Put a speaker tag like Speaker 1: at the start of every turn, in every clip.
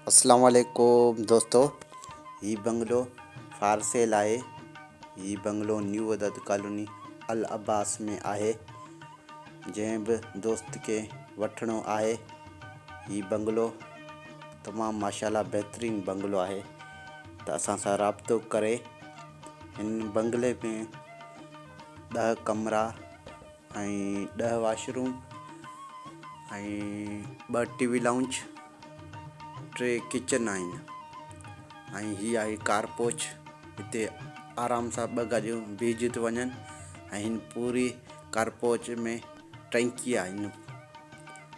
Speaker 1: अस्सलाम वालेकुम दोस्तों। ही बंगलो फार सेल आहे। ही बंगलो न्यू वदद कॉलोनी अल अब्बास में आहे। जंहिं बि दोस्त के वठिणो आहे ही बंगलो तमामु माशाल्लाह बहितरीनु बंगलो आहे त असां सां राबितो करे हिन बंगले में 10 कमरा ऐं 10 वाशरूम ऐं 2 टीवी लाउंज 3 किचन आहिनि ऐं ही आहे कारपोच। हिते आराम सां 2 गाॾियूं बीहजी थियूं वञनि ऐं हिन पूरी कारपोच में टंकी आहिनि।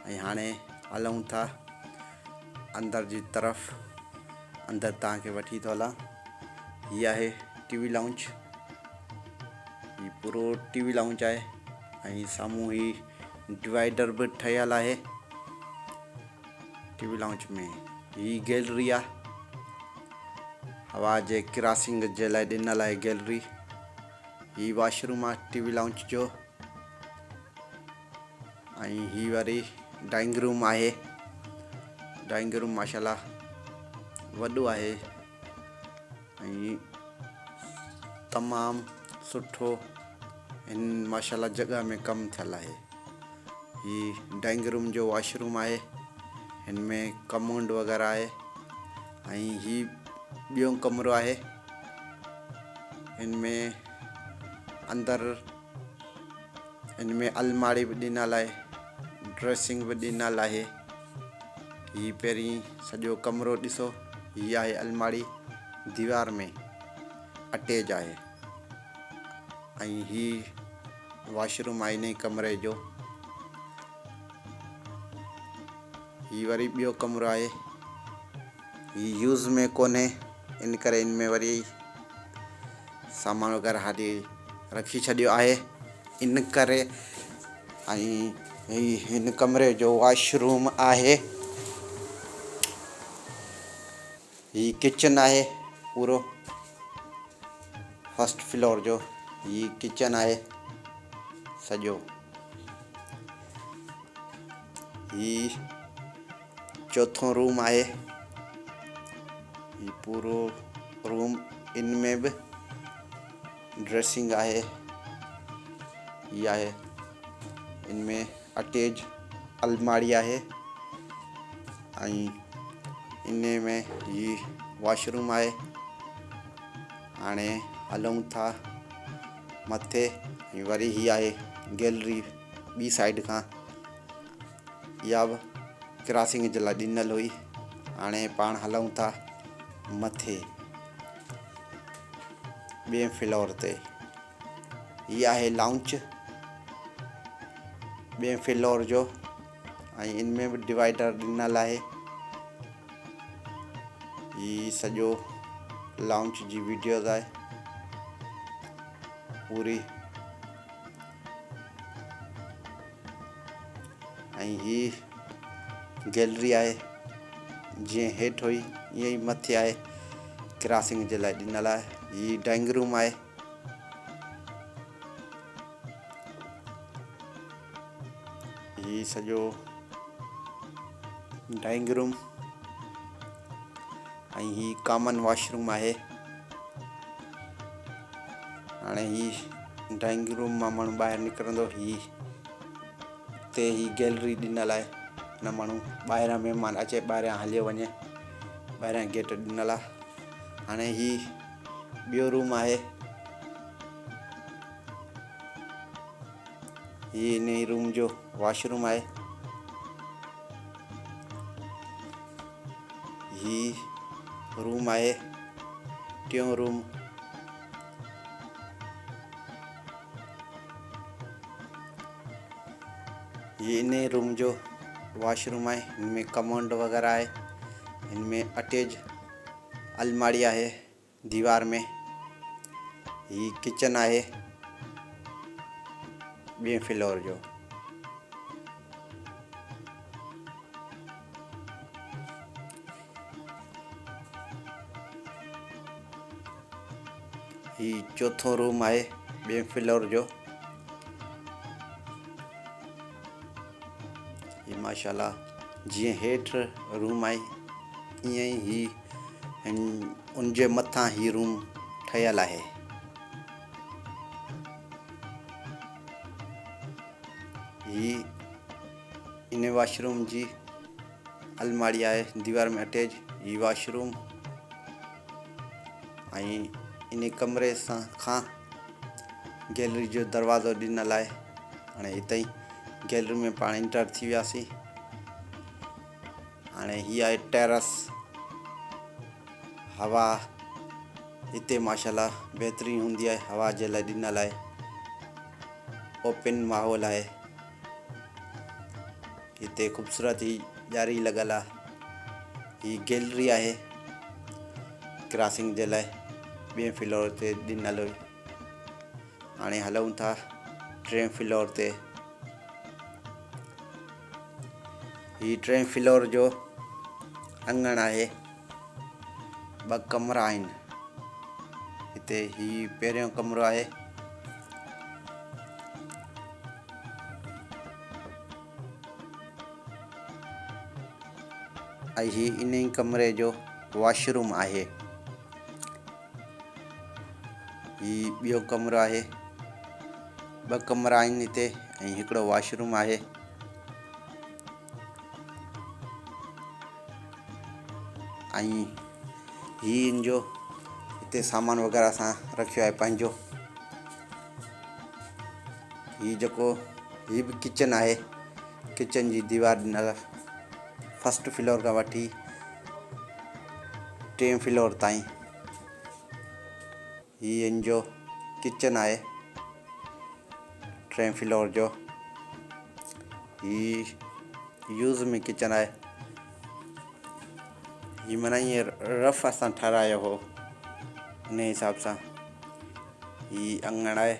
Speaker 1: ऐं हाणे हलूं था अंदर जी तरफ़। अंदर तव्हांखे वठी थो हलां। हीअ आहे टीवी लाउंज। ही पूरो टीवी लाउंज आहे ऐं साम्हूं ही डिवाइडर बि ठहियल आहे। टीवी लाउंज में ही गैलरी आहे। हवा जे क्रॉसिंग जे लाइ ॾिनल आहे गैलरी। ही वॉशरूम आहे टीवी लाउंज जो ऐं ही वरी डाइनिंग रूम आहे। डाइनिंग रूम माशाल्लाह वॾो आहे ऐं तमामु सुठो हिन माशाल्लाह जॻह में कमु थियल आहे। ही डाइनिंग रूम जो वॉशरूम आहे। हिन में कमोंड वग़ैरह आहे ऐं ही ॿियो कमरो आहे। हिन में अंदरि हिन में अलमारी बि ॾिनल आहे, ड्रेसिंग बि ॾिनल आहे। ही पहिरीं सॼो कमरो ॾिसो। हीअ आहे अलमारी दीवार में अटैच आहे ऐं ही वॉशरूम आहे इन कमरे जो। ही वरी ॿियो कमरो आहे। ही यूज़ में कोन्हे इन करे इन में वरी सामान वग़ैरह हाली रखी छॾियो आहे इन करे। ऐं हिन कमरे जो वॉशरूम आहे। ही किचन आहे पूरो फर्स्ट फ्लोर जो। ही किचन आहे सॼो। ही चौथों रूम आहे। ही पूरो रूम इन में बि ड्रेसिंग आहे। ही आहे इनमें अटैच अलमारी आहे ऐं इन में ही वॉशरूम आहे। हाणे हलूं था मथे ऐं वरी ही आहे गैलरी ॿी साइड खां। इहा बि क्रॉसिंग जे लाइ ॾिनल हुई। हाणे पाण हलूं था मथे ॿिए फ्लोर ते। हीअ आहे लाउंज ॿिए फ्लोर जो ऐं इन में बि डिवाइडर ॾिनल आहे। ही सॼो लाउंज जी वीडियोज़ आहे पूरी ऐं ही गैलरी आहे। जीअं हेठि हुई ईअं ई मथे आहे, क्रॉसिंग जे लाइ ॾिनल आहे। ही डाइनिंग रूम आहे। ही सॼो डाइनिंग रूम ऐं ही कॉमन वॉशरूम आहे। हाणे ही डाइनिंग रूम मां माण्हू ॿाहिरि निकिरंदो। हिते ही गैलरी ॾिनल आहे। न माण्हू ॿाहिरां महिमान अचे ॿाहिरियां हलियो वञे, ॿाहिरियां गेट ॾिनल आहे। हाणे ही ॿियो रूम आहे। ही इन रूम जो वॉशरूम आहे। ही रूम आहे टियों रूम। ये इन रूम जो वॉशरूम आहे। इनमें कमोंड वग़ैरह आहे। इनमें अटैच अलमारी आहे दीवार में। ही किचन आहे ॿिए फ्लोर जो। ही चौथों रूम आहे ॿिए फ्लोर जो। ही माशाल्लाह जीअं हेठि रूम आहे ईअं ई उनजे मथां ही रूम ठहियल आहे। ही इन वॉशरूम जी अलमारी आहे दीवार में अटैच ही वॉशरूम। ऐं इन कमरे खां गैलरी जो दरवाज़ो ॾिनल आहे। हाणे हिते ई गैलरी में पाण इंटर थी वियासीं। हाणे हीअ आहे टेरस। हवा हिते माशाल्लाह बहितरीनु हूंदी आहे, हवा जे लाइ ॾिनल आहे। ओपन माहौल आहे। हिते ख़ूबसूरत ही ॼारी लॻल आहे। ही गैलरी आहे क्रॉसिंग जे लाइ, ॿिए फ्लोर ते ॾिनल हुई। हाणे हलूं था 3 फ्लोर ते। ही 3 फ्लोर जो अंगण आहे। 2 कमरा आहिनि। हिते ही पहिरियों कमरो आहे। ऐं ही इन ई कमरे जो वॉशरूम आहे। ही ॿियो कमरो आहे। 2 कमरा आहिनि हिते ऐं हिकिड़ो वॉशरूम आहे। ऐं ही इन जो हिते सामान वग़ैरह सां रखियो आहे पंहिंजो। ही बि किचन आहे। किचन जी दीवार ॾिनल फर्स्ट फ्लोर खां वठी 3 फ्लोर ताईं। ही इन जो किचन आहे 3 फ्लोर जो। ही यूज़ में किचन आहे। ही माना ईअं रफ असां ठारायो हो उन हिसाब सां। ही अंगण आहे।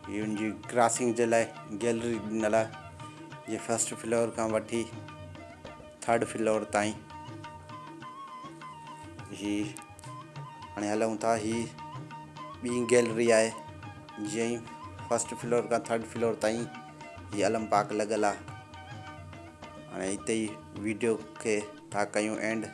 Speaker 1: ही उनजी क्रॉसिंग जे लाइ गैलरी ॾिनल आहे। ये फर्स्ट फ्लोर खां वठी 3rd फ्लोर ताईं। ही हाणे हलूं था। ही ॿी गैलरी आहे। जीअं ई फर्स्ट फ्लोर खां 3rd फ्लोर ताईं ही अलम पाक लॻल आहे। हाणे हिते ई वीडियो खे था कयूं एंड।